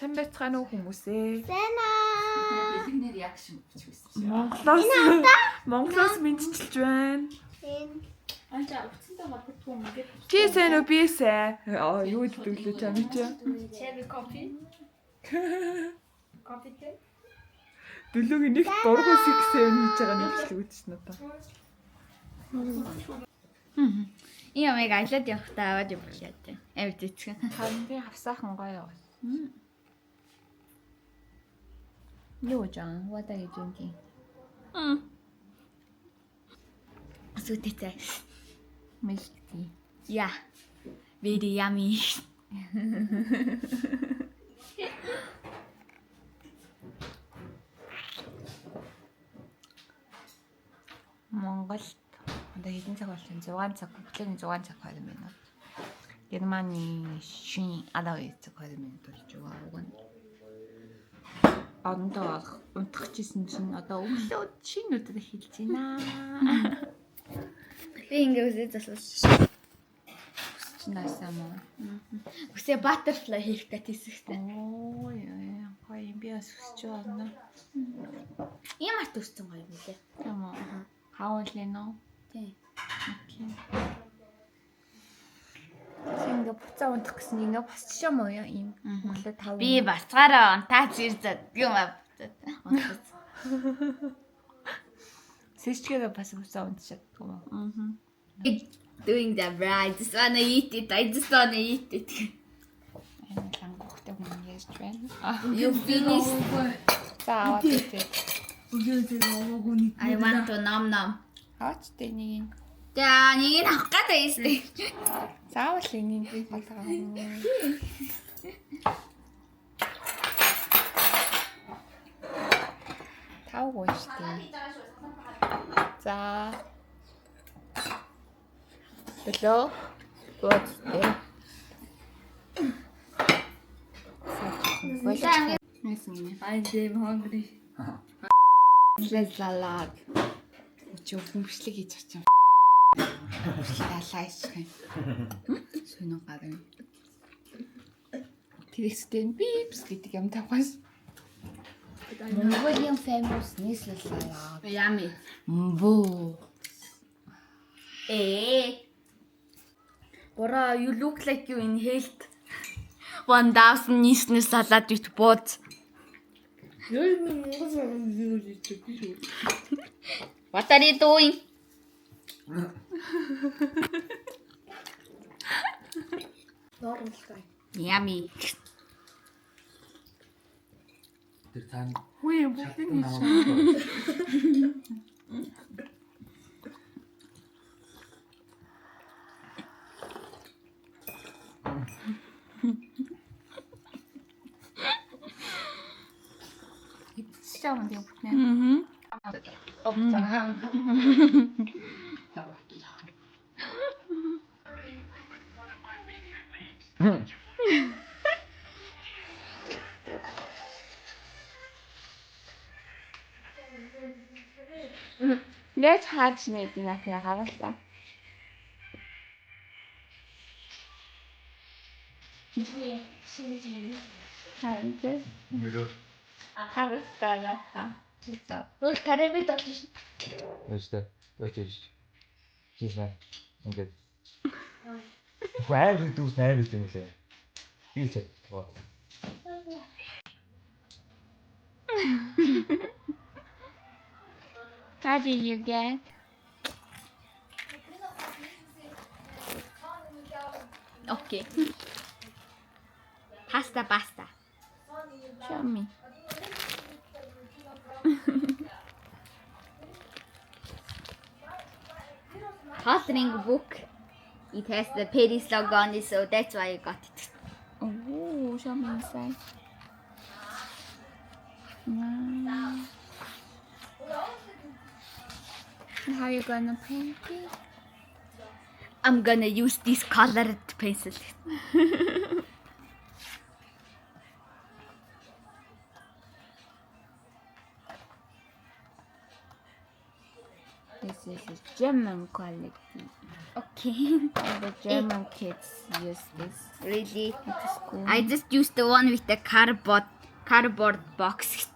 Сайн байцгаана уу хүмүүсээ? Сайн аа. Элэгнэр реакшн бичсэн. Монголоос мэдчилж байна. Анча утсантай магадгүй юм гээд. Чи сайн уу? Би сайн. Юу дүүлээ чам чи? Cherry coffee. Coffee tea. Дөлөөгийн нэг дургуй 6-7 хийж байгаа нэг л үүдч надаа. Ийм яг аялаад явахдаа аваад явуулаад байна. Авид ичгэн. Харин би хавсаахан гоё. Юу жаа? What are you drinking? Сүтэтэй. Milk tea. Yeah. Very yummy. Монголд одоо хэдэн цаг болсон? 6 цаг, өглөөний 6 цаг 20 минут. Германы шин одоо 2 цаг 20 минут болж байгаа уг нь. Ондоо унтчихсэн чинь одоо өглөө шинэ өдөр хэлж байна. Би ингээ үсээ засвч. Чи насаа мó. Үсээ butterfly хийхтэй тийсэхтэй. Оо яа, гоё би бас хүсэж байна. Ийм арт үссэн гоё юм лээ. Тамаа. Хааллено. Тийм. Окей. Синга буцаа унтах гэсэн ингээ босч юм уу юм. Өглөө 5. Би бацгаараа онтаач ирзад юм аа. Сэжгээр бас буцаа унтчихад юм уу? Doing the right. I just wanna eat it. I just wanna eat it. Энэ лангухтай хүн яаж байна? You finished. За аваад үзье. I want to nom. Хаач тэ нэг. За, нэг нь авах гэдэг юм шүү дээ. Заавал энийг болгоо. Тав гоёштэй. За. Hello. What? I'm damn hungry. Салаад. Чи хүмшлэг хийж очив. Лалайсах юм. Сүнэн гарна. Тэрэгсдэн бипс гэдэг юм тавхаас. Mongolian famous nisla salad. Yummy. Мбөө. Bora, you look like you inhaled 1000 nisla salad with both. What are you doing? Yummy. Тэр тань Хүй бүгдийг нь 시작은 되게 붙네. 없잖아. 내 자신에 있나 그냥 알았어. 알지? 알았어. 진짜. 다리미 떴지. Işte, öyle işte. Gizlen. Okay. Where do you snare this thing say? You say what? What did you get? Okay. Pasta. Show me. Coloring book. It has the Paris logo on it, so that's why I got it. Oh, show me inside. Wow. How you gonna paint it? I'm gonna use this colored pencil. This this is German quality. Okay. The German kids use this Really? at school. I just used the one with the cardboard box.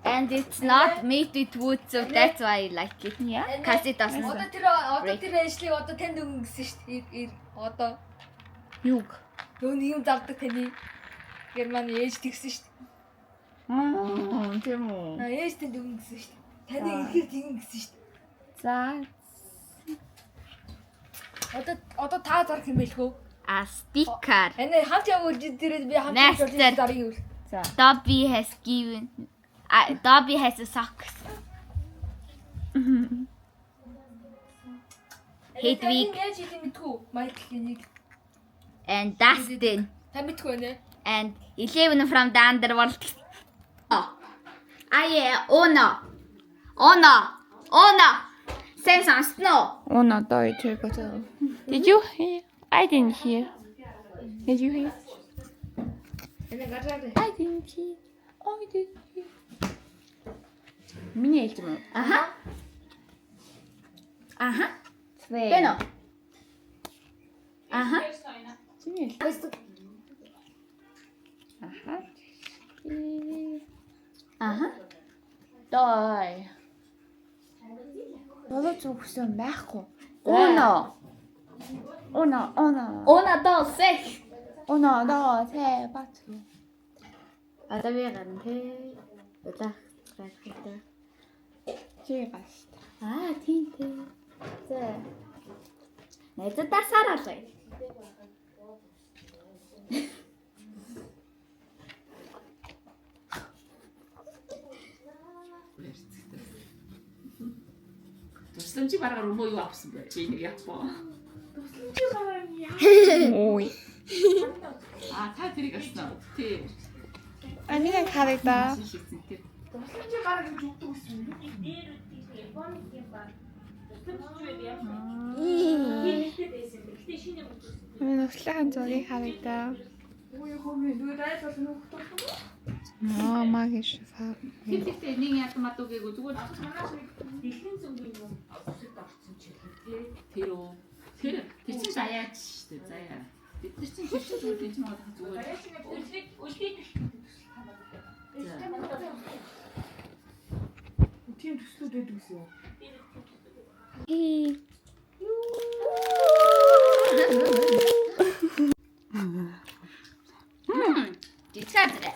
And it's not made with wood, so that's why I like it. Yeah. Because it doesn't. Одоо тэр ажлыг одоо танд өнгөсөн шүү дээ. Одоо Юг. өө юм завдаг таны Германы ээж тэгсэн шүү дээ. Тийм үү. Ээж танд өнгөсөн шүү дээ. Таны ихэр тэгэн гэсэн шүү дээ. За. Одоо та зарах юм байлгүй. A sticker. Энэ хамт явуулж дээрээ би хамт Next. явуулж дарыг юу. За. Dobby has given. Dobby has a socks. Hedwig Яаж хийх мэдгүй. Майклыг and Dustin та мэдгүй нэ. and 11 from the underworld. Oh, yeah. Oh no. Samson Snow. Oh no, Deutsch. Did you hear? I didn't hear. Did you hear? Энэ гараад. I didn't hear. I didn't hear. Миний хэлж юм. Свэ. Beno. Чиний хэл. Дай. Болоо зүгсэн байхгүй. Оно. Ona daw sex. Оно доо тэ бат. Одоо би гарна те. Удаа гайхалтай. Чи гаш. Тийм те. За. Найдаа сараалаа. Тусламжи бараар өмөө юу авсан бэ? Би нэг япоо. Ой. Та тэрийг авсан уу? Тий. Амина харагдаа. Шийдсэн тий. Тусламжийн гараг гэж өгдөг гэсэн юм. Амина өслөхан зургийг харагдаа. Ой хөөе нүд айж бол нүхт болсон уу? Магиш фа. Тэгтээ нэг ятмат үгээгүй зүгээр Манайш дэлхийн зөнгөний юм авсад орсон ч хэлээ тий. тэр үү. Тэр чинь заяач шүү дээ. Заяа. Бид нар чинь тэр чинь зүгээр тийм байгаа зүгээр. Баяж нэг үлдээ тийм төслүүд өгдөг гэсэн юм. Дичадрэ.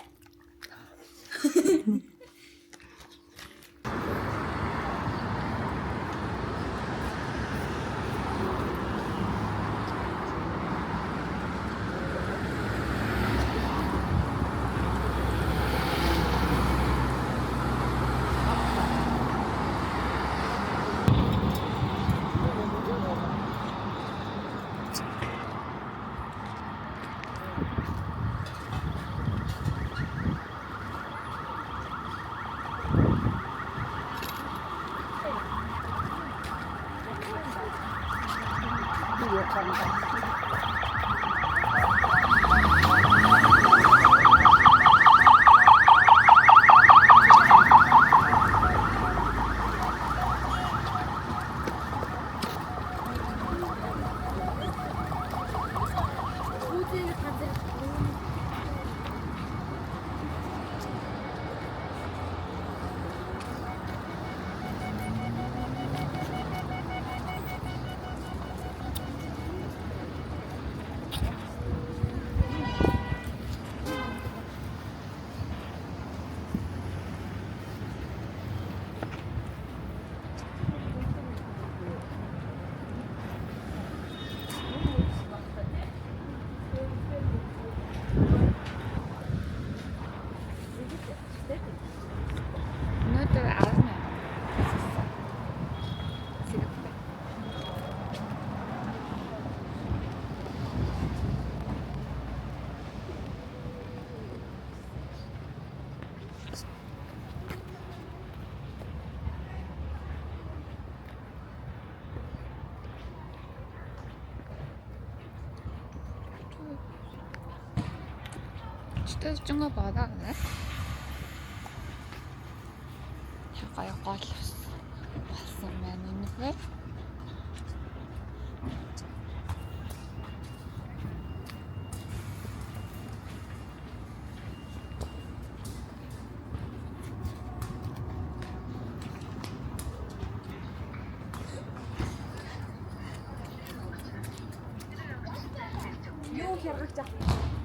Өнөөдөр 18. Что с чего вода, да? гоё гол болсон байна энэгээ. Юу хяргаж